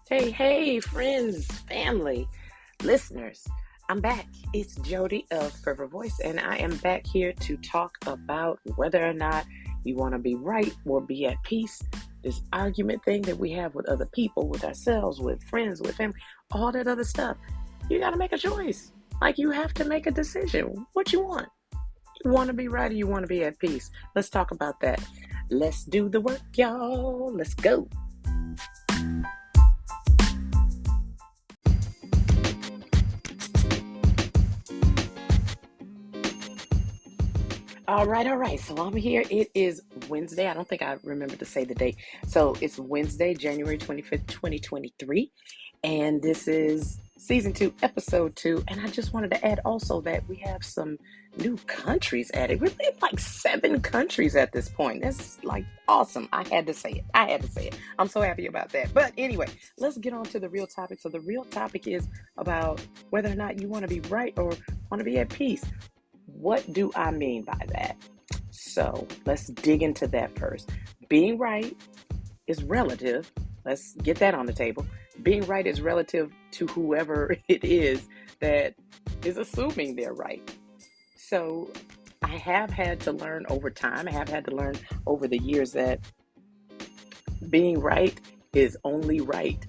Hey, hey, friends, family, listeners. I'm back. It's Jody of Fervor Voice, and I am back here to talk about whether or not you want to be right or be at peace. This argument thing that we have with other people, with ourselves, with friends, with family, all that other stuff. You got to make a choice. Like, you have to make a decision. What you want? You want to be right or you want to be at peace? Let's talk about that. Let's do the work, y'all. Let's go. All right, all right. So I'm here. It is Wednesday. I don't think I remember to say the date. So it's Wednesday, January 25th, 2023. And this is season 2, episode 2. And I just wanted to add also that we have some new countries added. We're in like 7 countries at this point. That's like awesome. I had to say it. I had to say it. I'm so happy about that. But anyway, let's get on to the real topic. So the real topic is about whether or not you want to be right or want to be at peace. What do I mean by that? So let's dig into that first. Being right is relative. Let's get that on the table. Being right is relative to whoever it is that is assuming they're right. So I have had to learn over time, I have had to learn over the years that being right is only right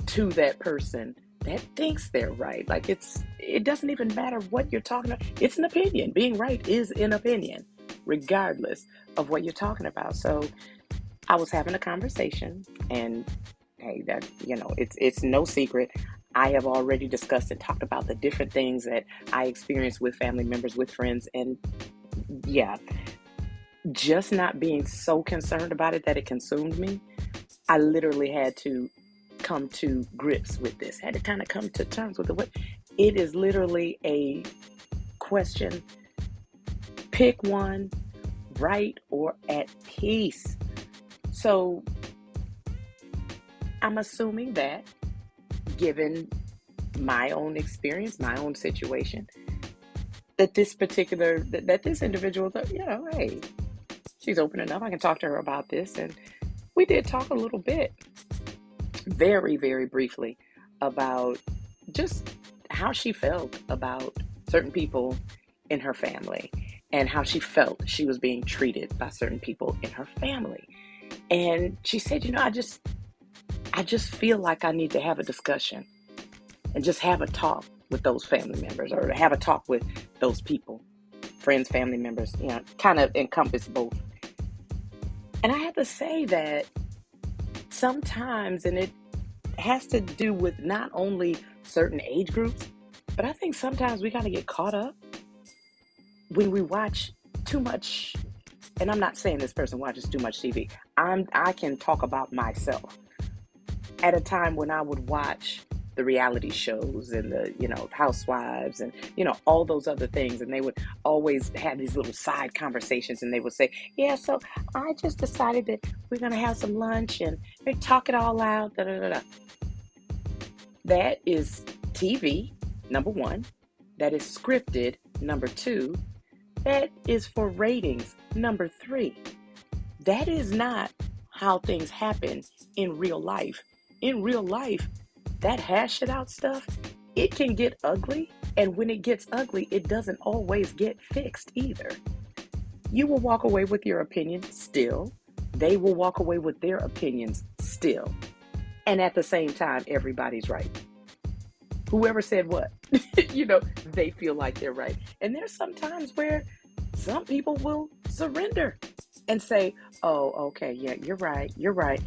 to that person that thinks they're right. Like it doesn't even matter what you're talking about. It's an opinion. Being right is an opinion, regardless of what you're talking about. So I was having a conversation, and hey, that it's no secret. I have already discussed and talked about the different things that I experience with family members, with friends, and yeah, just not being so concerned about it that it consumed me. I literally had to come to grips with this, had to kind of come to terms with it. It is literally a question. Pick one, right or at peace. So I'm assuming that given my own experience, my own situation, that this individual, hey, she's open enough. I can talk to her about this. And we did talk a little bit, very, very briefly, about just how she felt about certain people in her family and how she felt she was being treated by certain people in her family. And she said, I just feel like I need to have a discussion and just have a talk with those family members or have a talk with those people, friends, family members, kind of encompass both. And I have to say that sometimes, and it has to do with not only certain age groups, but I think sometimes we kind of get caught up when we watch too much. And I'm not saying this person watches too much TV. I can talk about myself. At a time when I would watch the reality shows and the housewives and all those other things, and they would always have these little side conversations, and they would say, yeah, so I just decided that we're going to have some lunch and they talk it all out, da, da, da, da. That is TV, number one. That is scripted, number two. That is for ratings, number three. That is not how things happen in real life. In real life, that hash it out stuff, it can get ugly. And when it gets ugly, it doesn't always get fixed either. You will walk away with your opinion still. They will walk away with their opinions still. And at the same time, everybody's right. Whoever said what, they feel like they're right. And there's some times where some people will surrender and say, oh, okay, yeah, you're right.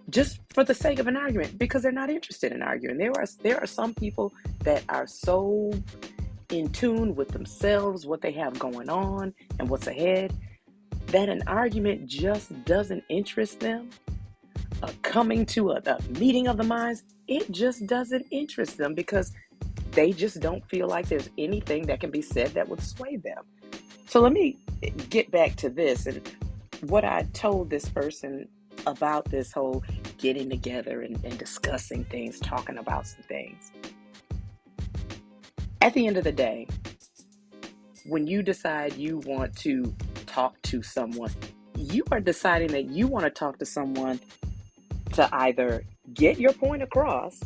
Just for the sake of an argument, because they're not interested in arguing. There are some people that are so in tune with themselves, what they have going on, and what's ahead, that an argument just doesn't interest them. Coming to a meeting of the minds, it just doesn't interest them because they just don't feel like there's anything that can be said that would sway them. So let me get back to this and what I told this person about this whole getting together and discussing things, talking about some things. At the end of the day, when you decide you want to talk to someone, you are deciding that you want to talk to someone to either get your point across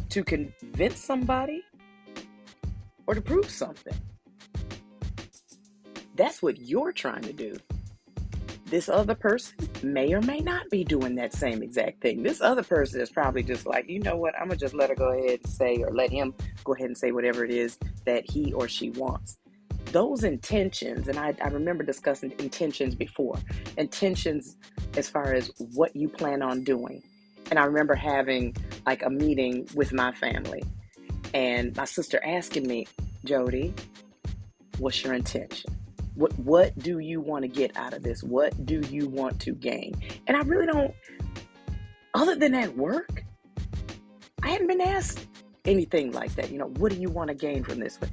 to convince somebody or to prove something. That's what you're trying to do. This other person may or may not be doing that same exact thing. This other person is probably just like, you know what, I'm going to just let her go ahead and say, or let him go ahead and say whatever it is that he or she wants. Those intentions, and I remember discussing intentions before, intentions as far as what you plan on doing. And I remember having like a meeting with my family and my sister asking me, Jody, what's your intention? What do you want to get out of this? What do you want to gain? And I really don't, other than at work, I hadn't been asked anything like that. What do you want to gain from this? But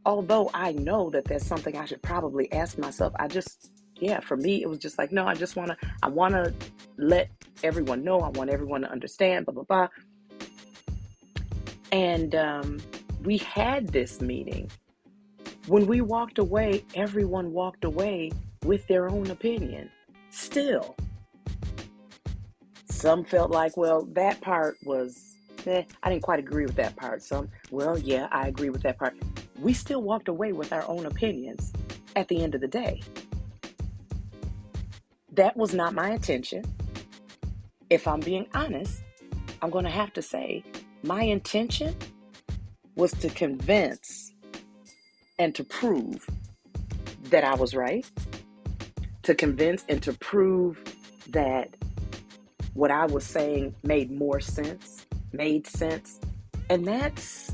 although I know that that's something I should probably ask myself, for me, it was just like, no, I want to let everyone know. I want everyone to understand, blah, blah, blah. And we had this meeting. When we walked away, everyone walked away with their own opinion. Still, some felt like, well, that part was, I didn't quite agree with that part. Some, well, yeah, I agree with that part. We still walked away with our own opinions at the end of the day. That was not my intention. If I'm being honest, I'm going to have to say my intention was to convince and to prove that I was right, to convince and to prove that what I was saying made sense. And that's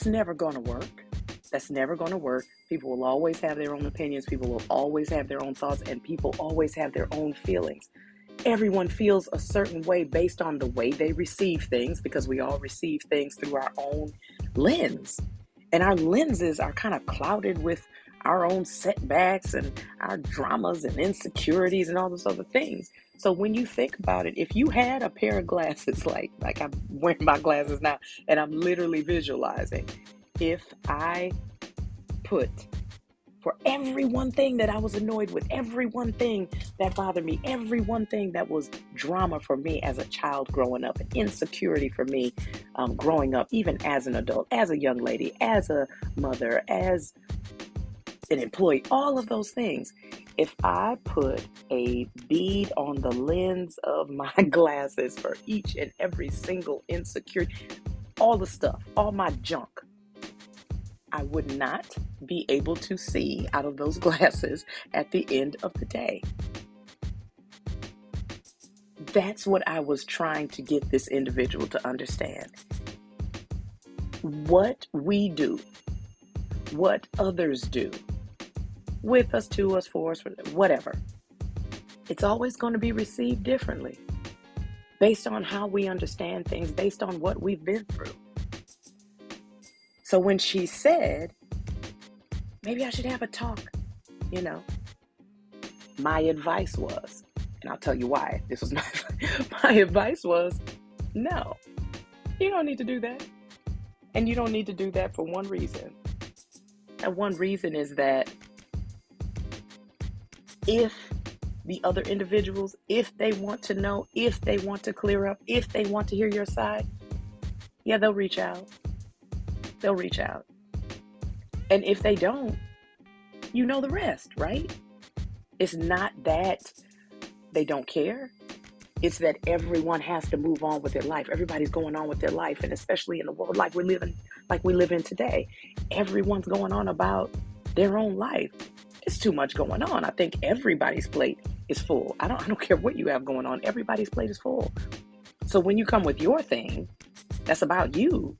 never going to work. That's never going to work. People will always have their own opinions. People will always have their own thoughts, and people always have their own feelings. Everyone feels a certain way based on the way they receive things, because we all receive things through our own lens. And our lenses are kind of clouded with our own setbacks and our dramas and insecurities and all those other things. So when you think about it, if you had a pair of glasses, like I'm wearing my glasses now, and I'm literally visualizing, if I put, for every one thing that I was annoyed with, every one thing that bothered me, every one thing that was drama for me as a child growing up, an insecurity for me growing up, even as an adult, as a young lady, as a mother, as an employee, all of those things. If I put a bead on the lens of my glasses for each and every single insecurity, all the stuff, all my junk, I would not be able to see out of those glasses at the end of the day. That's what I was trying to get this individual to understand. What we do, what others do, with us, to us, for us, whatever, it's always going to be received differently based on how we understand things, based on what we've been through. So when she said, maybe I should have a talk, my advice was, and I'll tell you why, this was my advice was, no, you don't need to do that. And you don't need to do that for one reason. And one reason is that if the other individuals, if they want to know, if they want to clear up, if they want to hear your side, they'll reach out. They'll reach out. And if they don't, you know the rest, right? It's not that they don't care. It's that everyone has to move on with their life. Everybody's going on with their life. And especially in the world like we live in today, everyone's going on about their own life. It's too much going on. I think everybody's plate is full. I don't care what you have going on. Everybody's plate is full. So when you come with your thing that's about you,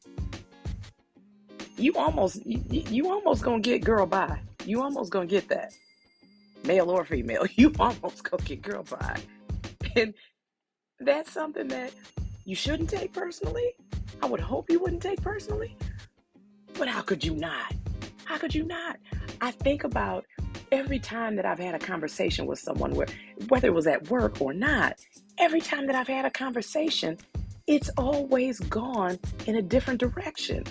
you almost gonna get girl by. You almost gonna get that. Male or female, you almost gonna get girl by. And that's something that you shouldn't take personally. I would hope you wouldn't take personally. But how could you not? How could you not? I think about every time that I've had a conversation with someone, whether it was at work or not, every time that I've had a conversation, it's always gone in a different direction.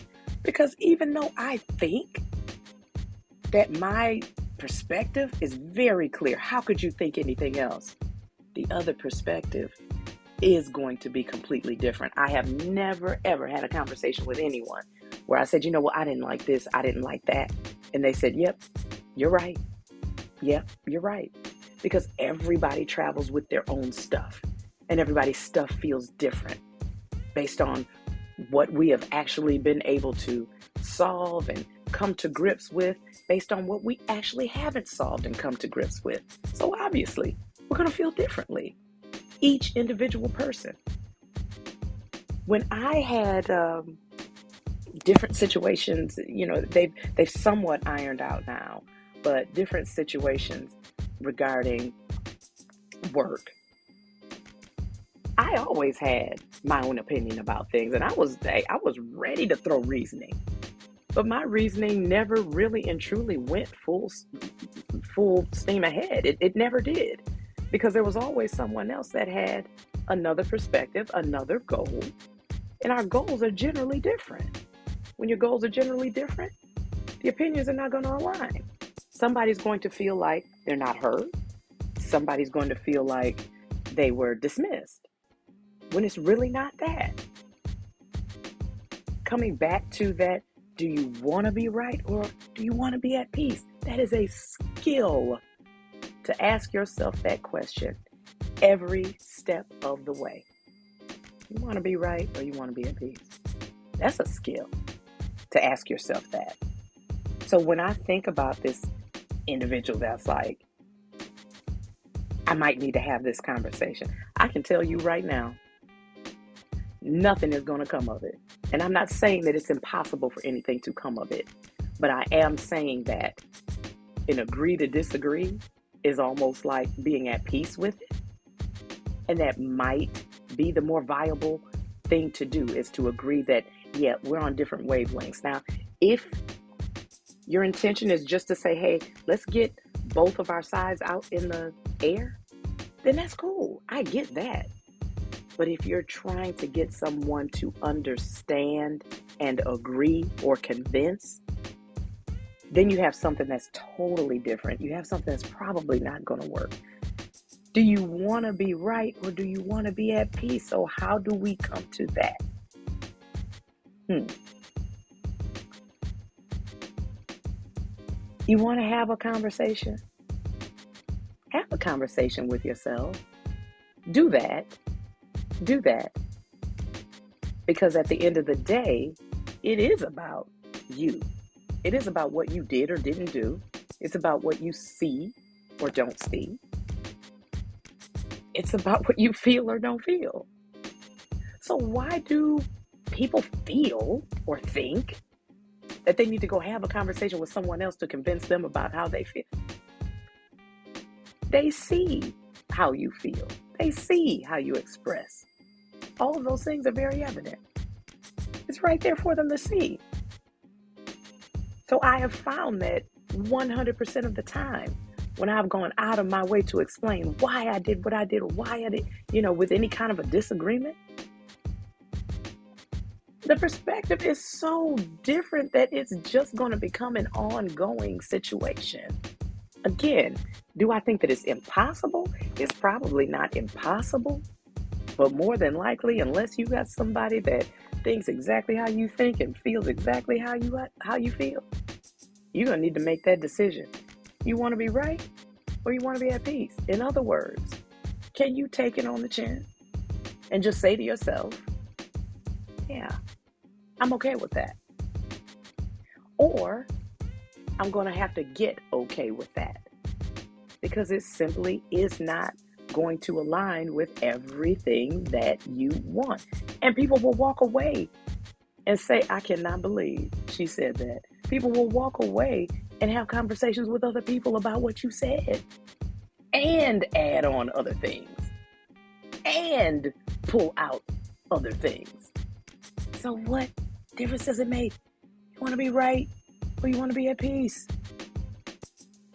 Because even though I think that my perspective is very clear, how could you think anything else? the other perspective is going to be completely different. I have never, ever had a conversation with anyone where I said, you know what, I didn't like this, I didn't like that. And they said, yep, you're right. Yep, you're right. Because everybody travels with their own stuff, and everybody's stuff feels different based on what we have actually been able to solve and come to grips with, based on what we actually haven't solved and come to grips with. So obviously, we're going to feel differently, each individual person. When I had different situations, they've somewhat ironed out now, but different situations regarding work, I always had my own opinion about things, and I was ready to throw reasoning, but my reasoning never really and truly went full steam ahead. It never did, because there was always someone else that had another perspective, another goal, and our goals are generally different. When your goals are generally different, the opinions are not going to align. Somebody's going to feel like they're not heard. Somebody's going to feel like they were dismissed, when it's really not that. Coming back to that, do you want to be right or do you want to be at peace? That is a skill to ask yourself that question every step of the way. You want to be right or you want to be at peace? That's a skill to ask yourself that. So when I think about this individual that's like, I might need to have this conversation, I can tell you right now, nothing is going to come of it. And I'm not saying that it's impossible for anything to come of it, but I am saying that an agree to disagree is almost like being at peace with it. And that might be the more viable thing to do, is to agree that, yeah, we're on different wavelengths. Now, if your intention is just to say, hey, let's get both of our sides out in the air, then that's cool. I get that. But if you're trying to get someone to understand and agree or convince, then you have something that's totally different. You have something that's probably not going to work. Do you want to be right or do you want to be at peace? So how do we come to that? You want to have a conversation? Have a conversation with yourself. Do that. Do that. Because at the end of the day, it is about you. It is about what you did or didn't do. It's about what you see or don't see. It's about what you feel or don't feel. So why do people feel or think that they need to go have a conversation with someone else to convince them about how they feel? They see how you feel. They see how you express. All of those things are very evident. It's right there for them to see. So I have found that 100% of the time, when I've gone out of my way to explain why I did what I did, or why I did, with any kind of a disagreement, the perspective is so different that it's just going to become an ongoing situation. Again, do I think that it's impossible? It's probably not impossible, but more than likely, unless you got somebody that thinks exactly how you think and feels exactly how you feel, you're going to need to make that decision. You want to be right or you want to be at peace? In other words, can you take it on the chin and just say to yourself, yeah, I'm okay with that? Or I'm going to have to get okay with that, because it simply is not going to align with everything that you want. And people will walk away and say, I cannot believe she said that. People will walk away and have conversations with other people about what you said, and add on other things, and pull out other things. So what difference does it make? You want to be right or you want to be at peace?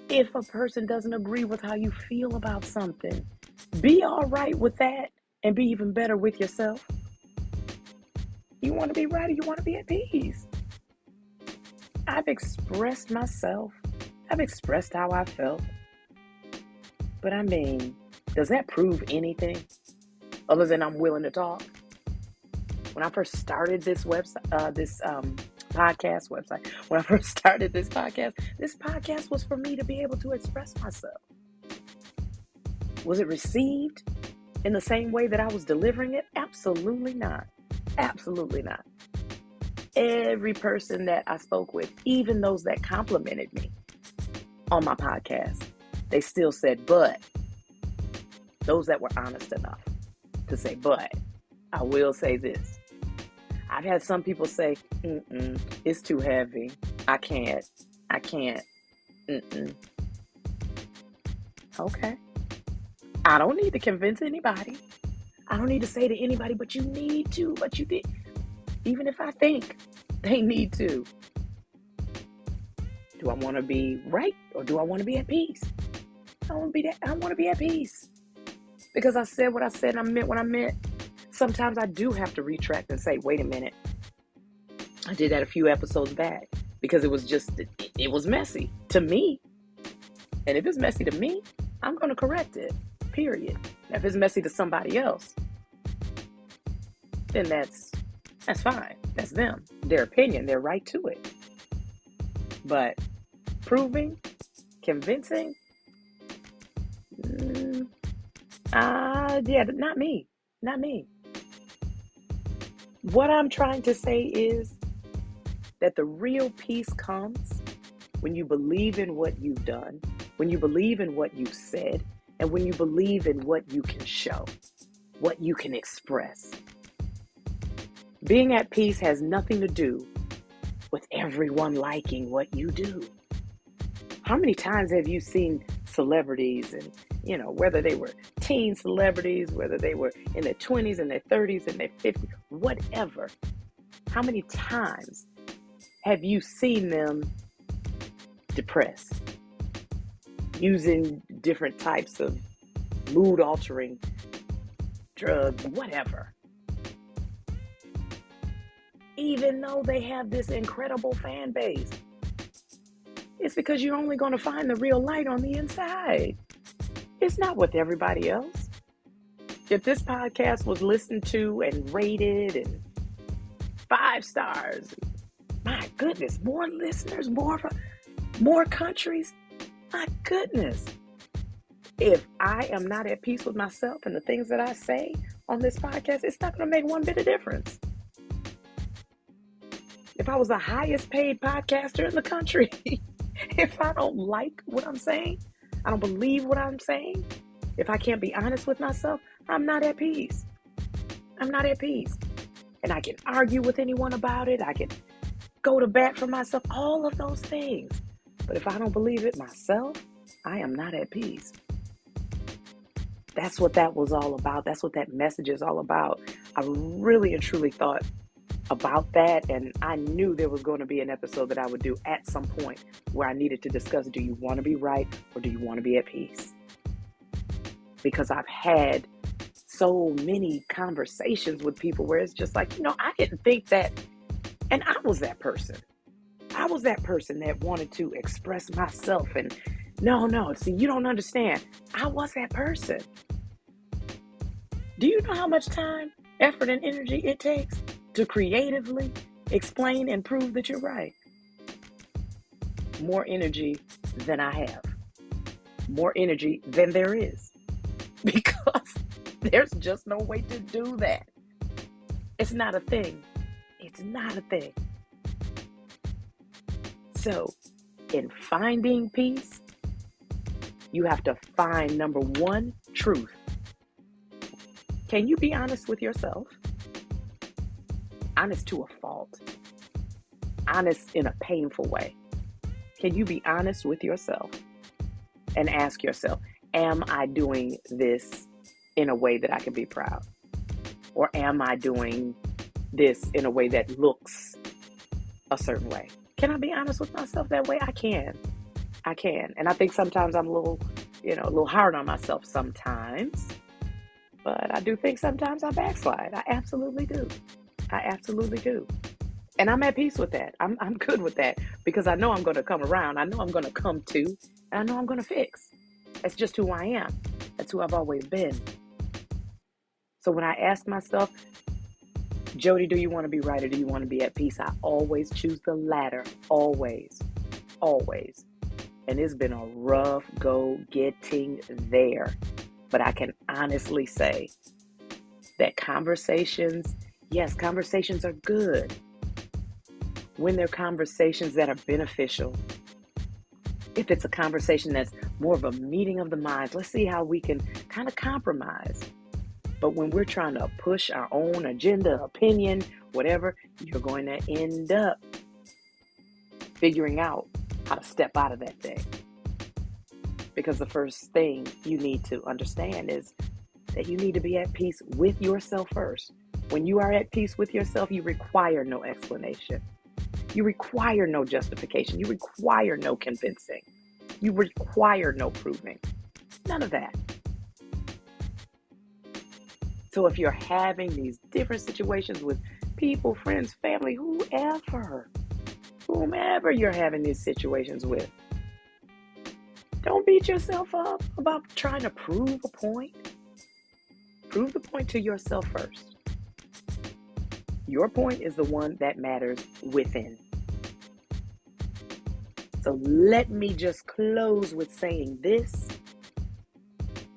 If a person doesn't agree with how you feel about something, be all right with that and be even better with yourself. You want to be right or you want to be at peace? I've expressed myself. I've expressed how I felt. But I mean, Does that prove anything other than I'm willing to talk? When I first started this podcast website, when I first started this podcast was for me to be able to express myself. Was it received in the same way that I was delivering it? Absolutely not. Absolutely not. Every person that I spoke with, even those that complimented me on my podcast, they still said, but. Those that were honest enough to say, but I will say this. I've had some people say, it's too heavy. I can't. Okay. I don't need to convince anybody. I don't need to say to anybody, but you need to, but you did. Even if I think they need to. Do I want to be right or do I want to be at peace? I want to be at peace. Because I said what I said and I meant what I meant. Sometimes I do have to retract and say, wait a minute. I did that a few episodes back because it was messy to me. And if it's messy to me, I'm going to correct it, period. Now, if it's messy to somebody else, then that's fine. That's them, their opinion, they're right to it. But proving, convincing, not me. What I'm trying to say is that the real peace comes when you believe in what you've done, when you believe in what you've said, and when you believe in what you can show, what you can express. Being at peace has nothing to do with everyone liking what you do. How many times have you seen celebrities and, whether they were teen celebrities, whether they were in their 20s and their 30s and their 50s, whatever. How many times have you seen them depressed, using different types of mood-altering drugs, whatever? Even though they have this incredible fan base, it's because you're only going to find the real light on the inside. It's not with everybody else. If this podcast was listened to and rated and 5 stars, my goodness, more listeners, more countries, my goodness. If I am not at peace with myself and the things that I say on this podcast, it's not going to make one bit of difference. If I was the highest paid podcaster in the country, if I don't like what I'm saying, I don't believe what I'm saying, if I can't be honest with myself, I'm not at peace. I'm not at peace. And I can argue with anyone about it. I can go to bat for myself, all of those things. But if I don't believe it myself, I am not at peace. That's what that was all about. That's what that message is all about. I really and truly thought about that, and I knew there was going to be an episode that I would do at some point where I needed to discuss, do you want to be right or do you want to be at peace? Because I've had so many conversations with people where it's just like, I didn't think that, and I was that person. I was that person that wanted to express myself, and no, see, you don't understand. I was that person. Do you know how much time, effort, and energy it takes to creatively explain and prove that you're right? More energy than I have. More energy than there is. Because there's just no way to do that. It's not a thing. It's not a thing. So, in finding peace, you have to find, number one, truth. Can you be honest with yourself? Honest to a fault. Honest in a painful way. Can you be honest with yourself and ask yourself, am I doing this in a way that I can be proud? Or am I doing this in a way that looks a certain way? Can I be honest with myself that way? I can. And I think sometimes I'm a little hard on myself sometimes. But I do think sometimes I backslide. I absolutely do. And I'm at peace with that. I'm good with that because I know I'm going to come around. I know I'm going to come to, and I know I'm going to fix. That's just who I am. That's who I've always been. So when I ask myself, Jody, do you want to be right or do you want to be at peace? I always choose the latter. Always. Always. And it's been a rough go getting there. But I can honestly say that conversations, yes, conversations are good when they're conversations that are beneficial. If it's a conversation that's more of a meeting of the minds, let's see how we can kind of compromise. But when we're trying to push our own agenda, opinion, whatever, you're going to end up figuring out how to step out of that thing. Because the first thing you need to understand is that you need to be at peace with yourself first. When you are at peace with yourself, you require no explanation. You require no justification. You require no convincing. You require no proving. None of that. So if you're having these different situations with people, friends, family, whomever you're having these situations with, don't beat yourself up about trying to prove a point. Prove the point to yourself first. Your point is the one that matters within. So let me just close with saying this,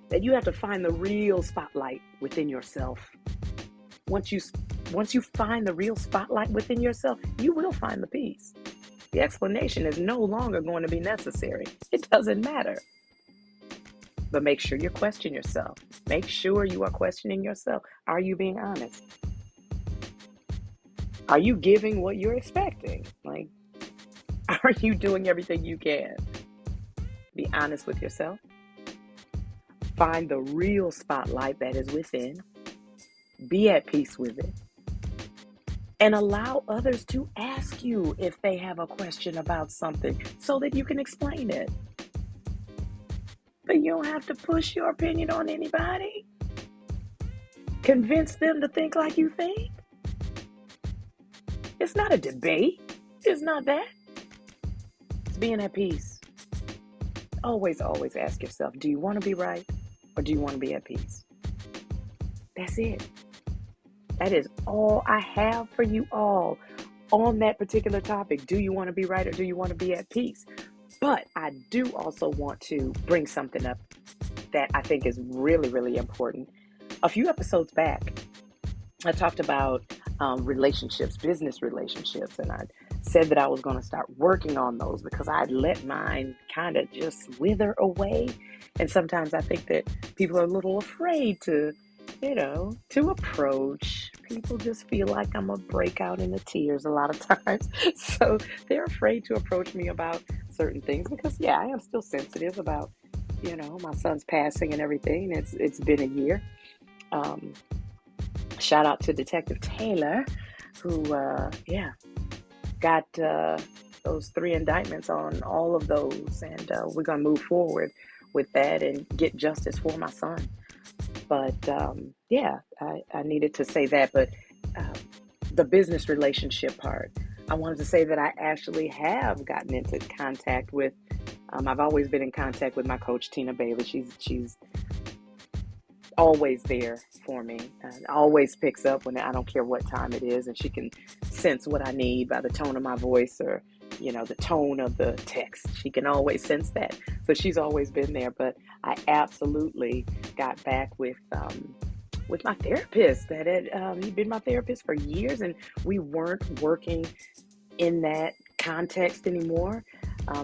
that you have to find the real spotlight within yourself. Once you find the real spotlight within yourself, you will find the peace. The explanation is no longer going to be necessary. It doesn't matter. But make sure you question yourself. Make sure you are questioning yourself. Are you being honest? Are you giving what you're expecting? Like, are you doing everything you can? Be honest with yourself. Find the real spotlight that is within. Be at peace with it. And allow others to ask you if they have a question about something so that you can explain it. But you don't have to push your opinion on anybody. Convince them to think like you think. It's not a debate. It's not that. It's being at peace. Always, always ask yourself, do you want to be right or do you want to be at peace? That's it. That is all I have for you all on that particular topic. Do you want to be right or do you want to be at peace? But I do also want to bring something up that I think is really, really important. A few episodes back, I talked about relationships, business relationships, and I said that I was going to start working on those because I'd let mine kind of just wither away. And sometimes I think that people are a little afraid to approach. People just feel like I'm a break out into tears a lot of times. So they're afraid to approach me about certain things because, yeah, I am still sensitive about, my son's passing and everything. It's been a year. Shout out to Detective Taylor, who, got those 3 indictments on all of those. And we're going to move forward with that and get justice for my son. But I needed to say that. But the business relationship part, I wanted to say that I actually have gotten into contact with, I've always been in contact with my coach, Tina Bailey. She's always there for me, and always picks up when I don't care what time it is, and she can sense what I need by the tone of my voice or the tone of the text. She can always sense that. So she's always been there. But I absolutely got back with my therapist that he'd been my therapist for years, and we weren't working in that context anymore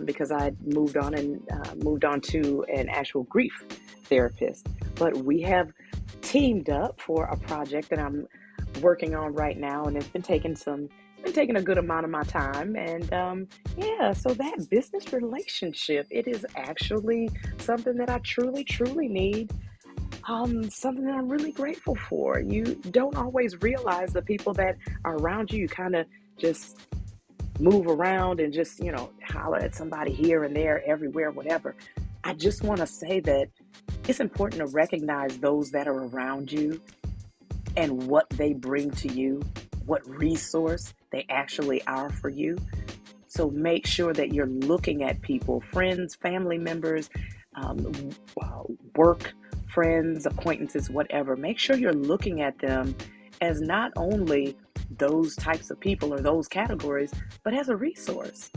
because I moved on to an actual grief therapist. But we have teamed up for a project that I'm working on right now, and it's been taking a good amount of my time. And so that business relationship, it is actually something that I truly, truly need. Something that I'm really grateful for. You don't always realize the people that are around you. You kind of just move around and just, holler at somebody here and there, everywhere, whatever. I just want to say that it's important to recognize those that are around you and what they bring to you, what resource they actually are for you. So make sure that you're looking at people, friends, family members, work friends, acquaintances, whatever, make sure you're looking at them as not only those types of people or those categories, but as a resource.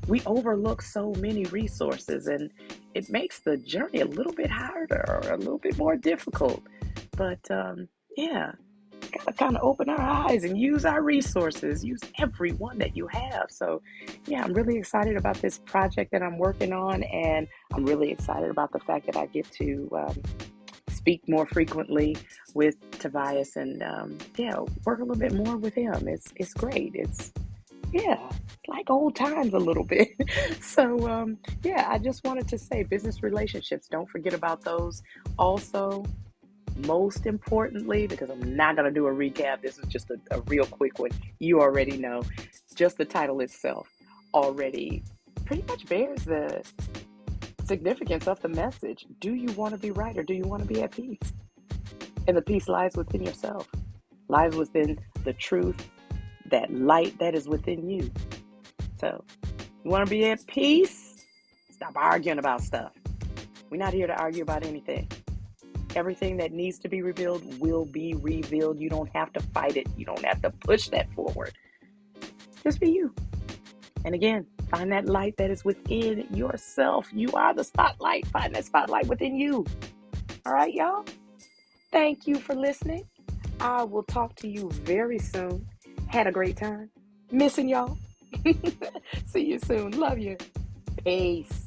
We overlook so many resources, and it makes the journey a little bit harder or a little bit more difficult. But yeah, gotta kind of open our eyes and use our resources, use every one that you have. So yeah, I'm really excited about this project that I'm working on, and I'm really excited about the fact that I get to speak more frequently with Tobias, and yeah, work a little bit more with him. It's great. It's yeah, it's like old times a little bit. So yeah, I just wanted to say business relationships. Don't forget about those. Also, most importantly, because I'm not going to do a recap, this is just a real quick one. You already know, just the title itself already pretty much bears the significance of the message. Do you want to be right, or do you want to be at peace? And the peace lies within yourself, lies within the truth, that light that is within you. So, you want to be at peace? Stop arguing about stuff. We're not here to argue about anything. Everything that needs to be revealed will be revealed. You don't have to fight it. You don't have to push that forward. Just be you. And again, find that light that is within yourself. You are the spotlight. Find that spotlight within you. All right, y'all? Thank you for listening. I will talk to you very soon. Had a great time. Missing y'all. See you soon. Love you. Peace.